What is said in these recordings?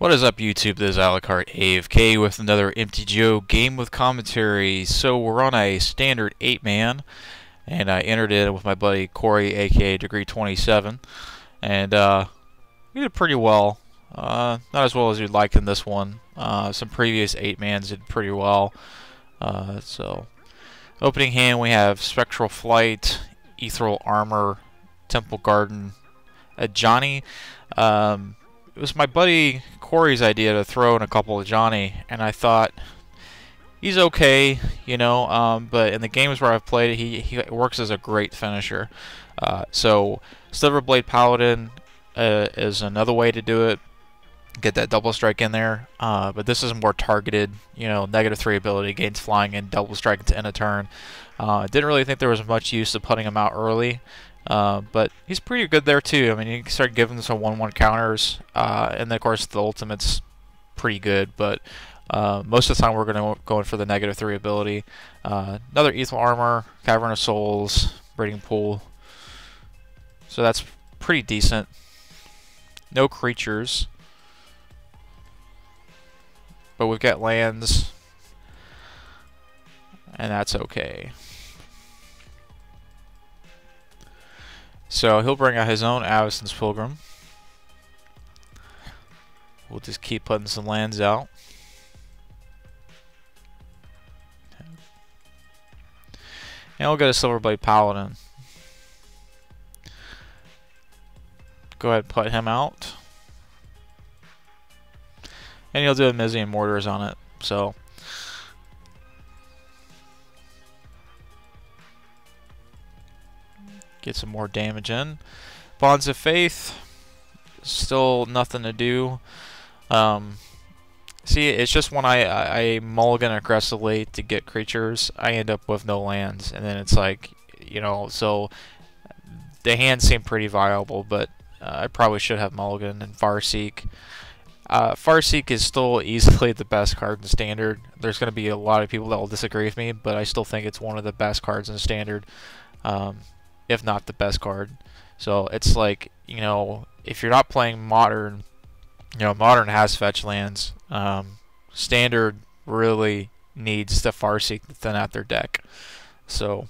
What is up, YouTube? This is Alucard AFK with another MTGO game with commentary. So we're on a standard 8-man, and I entered it with my buddy Corey, aka Degree 27, and we did pretty well. Not as well as you'd like in this one. Some previous 8-mans did pretty well. So opening hand, we have Spectral Flight, Ethereal Armor, Temple Garden, a Johnny. It was my buddy Corey's idea to throw in a couple of Johnny, and I thought he's okay, you know. But in the games where I've played, he works as a great finisher. So Silverblade Paladin is another way to do it. Get that double strike in there, but this is more targeted. You know, -3 ability, gains flying and double strike into end of turn. Didn't really think there was much use of putting him out early. But he's pretty good there too. I mean, you can start giving him some 1/1 counters, and then of course the ultimate's pretty good. But most of the time we're going for the -3 ability. Another Ethereal Armor, Cavern of Souls, Breeding Pool. So that's pretty decent. No creatures, but we've got lands, and that's okay. So he'll bring out his own Avacyn's Pilgrim. We'll just keep putting some lands out. And we'll get a Silverblade Paladin. Go ahead and put him out. And he'll do a Mizzing Mortars on it. So get some more damage in. Bonds of Faith, still nothing to do. See, it's just when I mulligan aggressively to get creatures, I end up with no lands, and then it's like, you know, so the hands seem pretty viable, but I probably should have mulligan and Farseek. Farseek is still easily the best card in Standard. There's going to be a lot of people that will disagree with me, but I still think it's one of the best cards in Standard. If not the best card. So it's like, you know, if you're not playing Modern, you know, Modern has fetch lands. Standard really needs the Farseek to thin out their deck. So,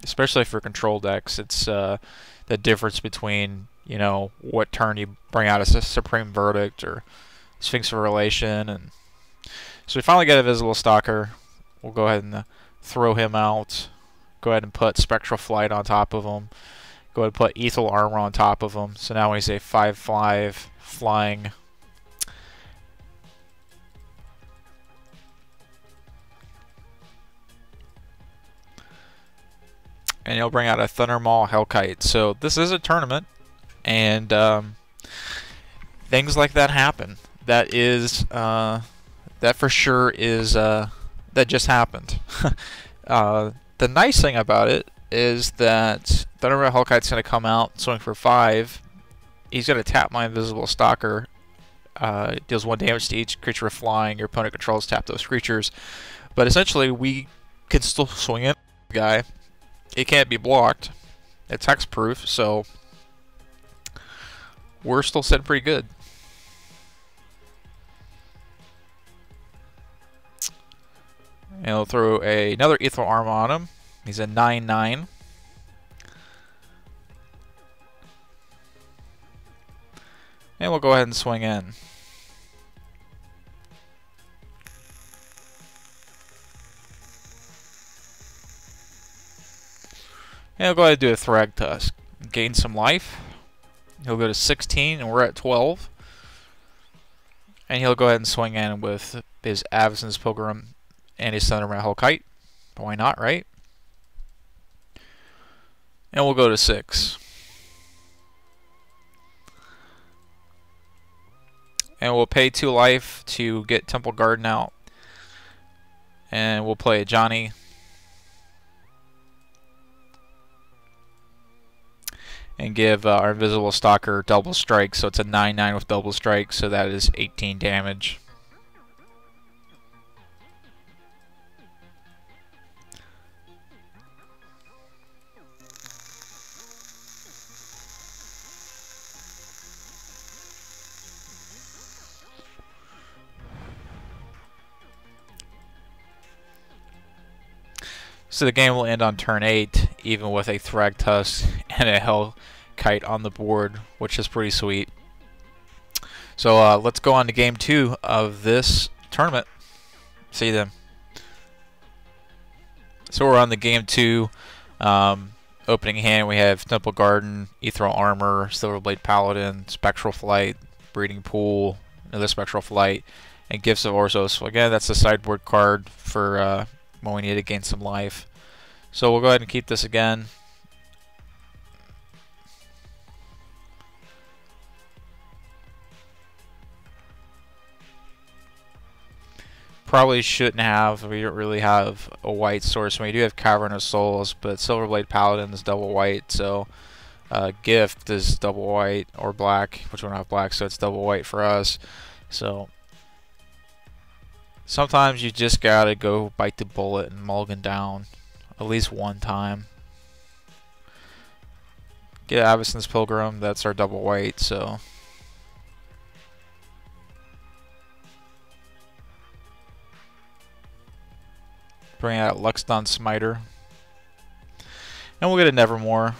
especially for control decks, it's the difference between, you know, what turn you bring out a Supreme Verdict or Sphinx of Relation. And so we finally get a Visible Stalker. We'll go ahead and throw him out. Go ahead and put Spectral Flight on top of him. Go ahead and put Ethereal Armor on top of him. So now when he's a 5/5 flying. And he'll bring out a Thundermaw Hellkite. So this is a tournament, and things like that happen. That is that for sure is that just happened. The nice thing about it is that Thundermaw Hellkite's going to come out, swing for 5. He's going to tap my Invisible Stalker. Deals 1 damage to each creature flying. Your opponent controls, tap those creatures. But essentially, we can still swing in the guy. It can't be blocked. It's hexproof, so we're still sitting pretty good. And we'll throw another Ethereal Armor on him. He's a 9/9. And we'll go ahead and swing in. And we'll go ahead and do a Thrag Tusk. Gain some life. He'll go to 16, and we're at 12. And he'll go ahead and swing in with his Avacyn's Pilgrim and his Thundermaw Hellkite. Why not, right? And we'll go to 6. And we'll pay 2 life to get Temple Garden out. And we'll play a Johnny. And give our Invisible Stalker double strike. So it's a 9/9 with double strike. So that is 18 damage. So the game will end on turn 8, even with a Thragtusk and a Hellkite on the board, which is pretty sweet. So let's go on to game 2 of this tournament. See you then. So we're on the game 2. Opening hand, we have Temple Garden, Ethereal Armor, Silverblade Paladin, Spectral Flight, Breeding Pool, another Spectral Flight, and Gifts of Orsos. So again, that's the sideboard card for when we need to gain some life. So we'll go ahead and keep this again. Probably shouldn't have. We don't really have a white source. We do have Cavern of Souls, but Silverblade Paladin is double white, so Gift is double white or black, which we don't have black, so it's double white for us. So sometimes you just gotta go bite the bullet and mulligan down at least one time. Get Avacyn's Pilgrim, that's our double white, so bring out Luxdon Smiter. And we'll get a Nevermore.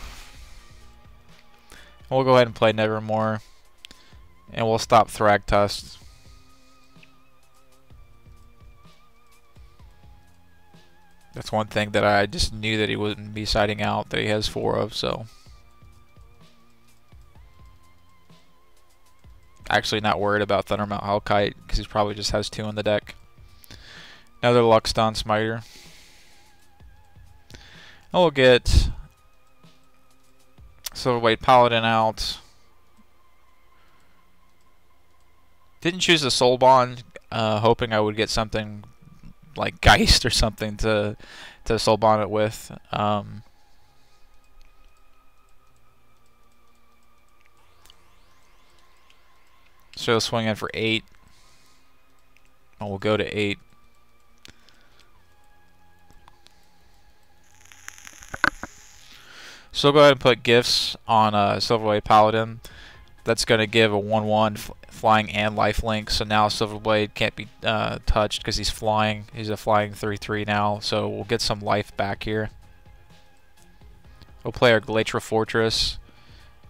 We'll go ahead and play Nevermore. And we'll stop Thragtusk. That's one thing that I just knew that he wouldn't be siding out, that he has 4 of, so. Actually not worried about Thundermount Hellkite, because he probably just has 2 in the deck. Another Luxdon Smiter. And we'll get Silverblade Paladin out. Didn't choose the Soul Bond, hoping I would get something like Geist or something to Soul Bond it with. So we'll swing in for 8. And we'll go to 8. So we'll go ahead and put Gifts on Silverblade Paladin. That's going to give a 1/1 flying and lifelink. So now Silverblade can't be touched because he's flying. He's a flying 3/3 now. So we'll get some life back here. We'll play our Glacial Fortress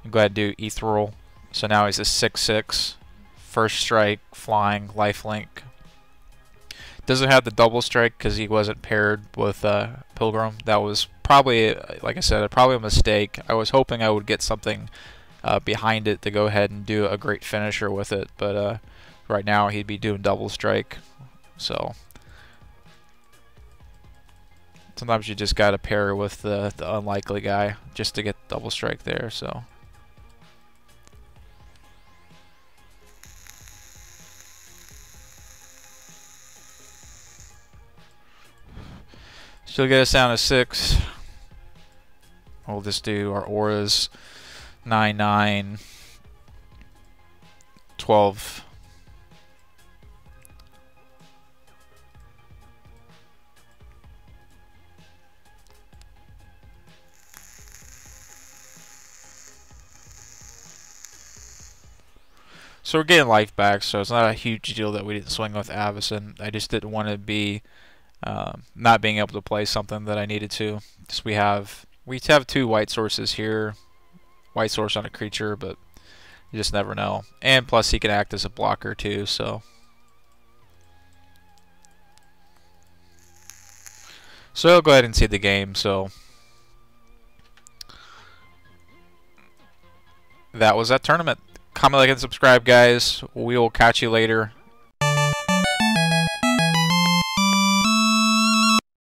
and go ahead and do Ethereal. So now he's a 6/6. First strike, flying, lifelink. Doesn't have the double strike because he wasn't paired with Pilgrim. That was probably, like I said, probably a mistake. I was hoping I would get something behind it to go ahead and do a great finisher with it, but right now he'd be doing double strike. So sometimes you just got to pair with the unlikely guy just to get double strike there. So. Still get us down to 6. We'll just do our auras 9, 9, 12. So we're getting life back, so it's not a huge deal that we didn't swing with Avacyn. I just didn't want to be not being able to play something that I needed to. Just we have 2 white sources here, white source on a creature, but you just never know. And plus he can act as a blocker too, so. So I'll go ahead and see the game. So that was that tournament. Comment, like, and subscribe, guys. We will catch you later.